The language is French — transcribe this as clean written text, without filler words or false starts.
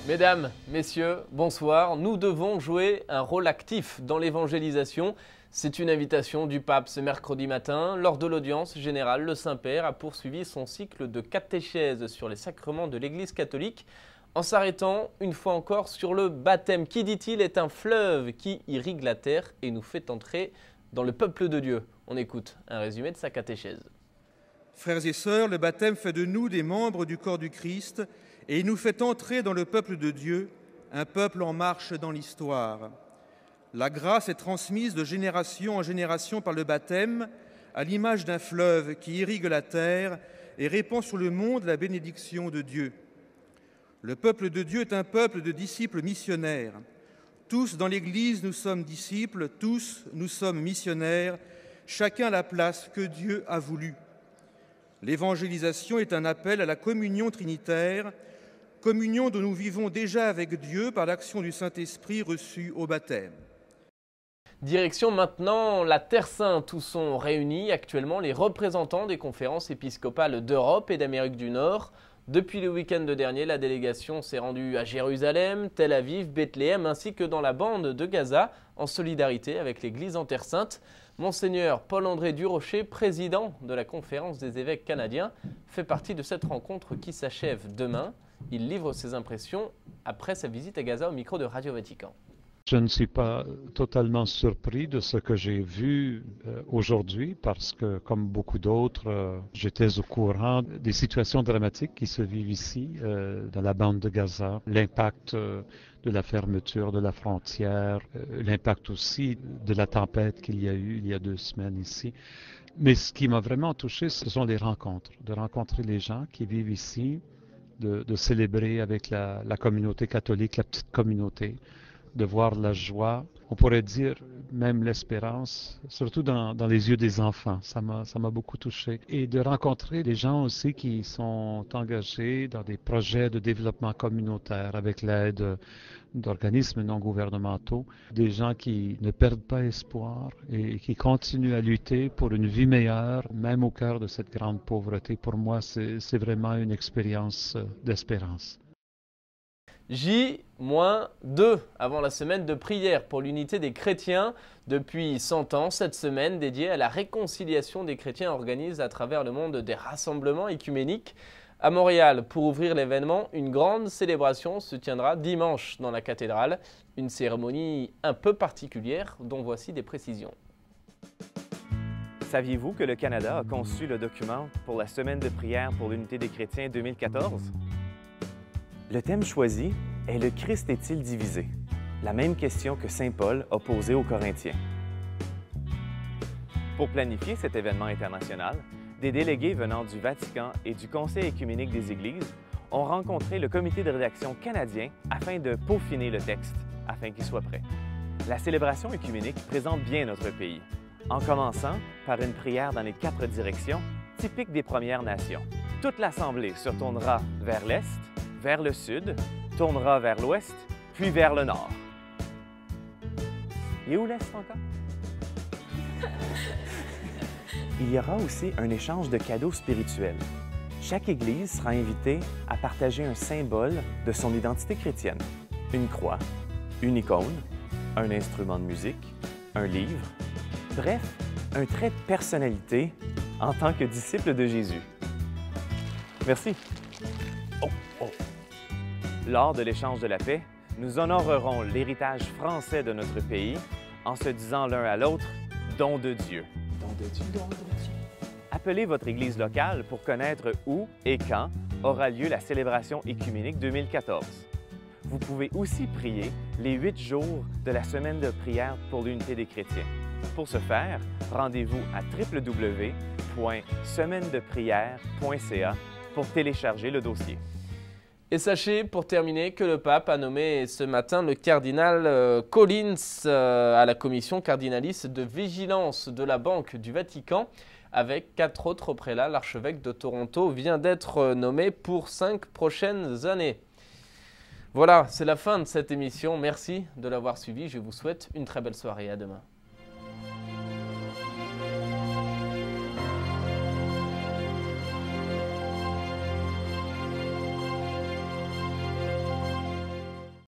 Mesdames, messieurs, bonsoir. Nous devons jouer un rôle actif dans l'évangélisation. C'est une invitation du pape ce mercredi matin. Lors de l'audience générale, le Saint-Père a poursuivi son cycle de catéchèse sur les sacrements de l'Église catholique en s'arrêtant une fois encore sur le baptême qui, dit-il, est un fleuve qui irrigue la terre et nous fait entrer dans le peuple de Dieu. On écoute un résumé de sa catéchèse. Frères et sœurs, le baptême fait de nous des membres du corps du Christ et il nous fait entrer dans le peuple de Dieu, un peuple en marche dans l'histoire. La grâce est transmise de génération en génération par le baptême, à l'image d'un fleuve qui irrigue la terre et répand sur le monde la bénédiction de Dieu. Le peuple de Dieu est un peuple de disciples missionnaires. Tous dans l'Église, nous sommes disciples, tous nous sommes missionnaires, chacun à la place que Dieu a voulu. L'évangélisation est un appel à la communion trinitaire, communion dont nous vivons déjà avec Dieu par l'action du Saint-Esprit reçu au baptême. Direction maintenant la Terre Sainte où sont réunis actuellement les représentants des conférences épiscopales d'Europe et d'Amérique du Nord. Depuis le week-end dernier, la délégation s'est rendue à Jérusalem, Tel Aviv, Bethléem ainsi que dans la bande de Gaza en solidarité avec l'Église en Terre Sainte. Monseigneur Paul-André Durocher, président de la conférence des évêques canadiens, fait partie de cette rencontre qui s'achève demain. Il livre ses impressions après sa visite à Gaza au micro de Radio Vatican. Je ne suis pas totalement surpris de ce que j'ai vu aujourd'hui parce que, comme beaucoup d'autres, j'étais au courant des situations dramatiques qui se vivent ici, dans la bande de Gaza, l'impact de la fermeture de la frontière, l'impact aussi de la tempête qu'il y a eu il y a 2 semaines ici. Mais ce qui m'a vraiment touché, ce sont les rencontres, de rencontrer les gens qui vivent ici, de célébrer avec la communauté catholique, la petite communauté, de voir la joie, on pourrait dire même l'espérance, surtout dans les yeux des enfants. Ça m'a beaucoup touché. Et de rencontrer des gens aussi qui sont engagés dans des projets de développement communautaire avec l'aide d'organismes non gouvernementaux, des gens qui ne perdent pas espoir et qui continuent à lutter pour une vie meilleure, même au cœur de cette grande pauvreté. Pour moi, c'est vraiment une expérience d'espérance. J-2 avant la semaine de prière pour l'unité des chrétiens. Depuis 100 ans, cette semaine dédiée à la réconciliation des chrétiens organise à travers le monde des rassemblements écuméniques. À Montréal, pour ouvrir l'événement, une grande célébration se tiendra dimanche dans la cathédrale. Une cérémonie un peu particulière dont voici des précisions. Saviez-vous que le Canada a conçu le document pour la semaine de prière pour l'unité des chrétiens 2014? Le thème choisi est « Le Christ est-il divisé ?» La même question que saint Paul a posée aux Corinthiens. Pour planifier cet événement international, des délégués venant du Vatican et du Conseil écuménique des Églises ont rencontré le comité de rédaction canadien afin de peaufiner le texte, afin qu'il soit prêt. La célébration écuménique présente bien notre pays, en commençant par une prière dans les 4 directions, typiques des Premières Nations. Toute l'Assemblée se tournera vers l'Est, vers le sud, tournera vers l'ouest, puis vers le nord. Et où l'est encore? Il y aura aussi un échange de cadeaux spirituels. Chaque Église sera invitée à partager un symbole de son identité chrétienne. Une croix, une icône, un instrument de musique, un livre, bref, un trait de personnalité en tant que disciple de Jésus. Merci. Lors de l'échange de la paix, nous honorerons l'héritage français de notre pays en se disant l'un à l'autre « don de Dieu ». Don de Dieu. Don de Dieu. Appelez votre Église locale pour connaître où et quand aura lieu la célébration écuménique 2014. Vous pouvez aussi prier les 8 jours de la semaine de prière pour l'unité des chrétiens. Pour ce faire, rendez-vous à www.semainedeprière.ca pour télécharger le dossier. Et sachez, pour terminer, que le pape a nommé ce matin le cardinal Collins à la commission cardinaliste de vigilance de la Banque du Vatican. Avec 4 autres prélats, l'archevêque de Toronto vient d'être nommé pour 5 prochaines années. Voilà, c'est la fin de cette émission. Merci de l'avoir suivi. Je vous souhaite une très belle soirée. À demain.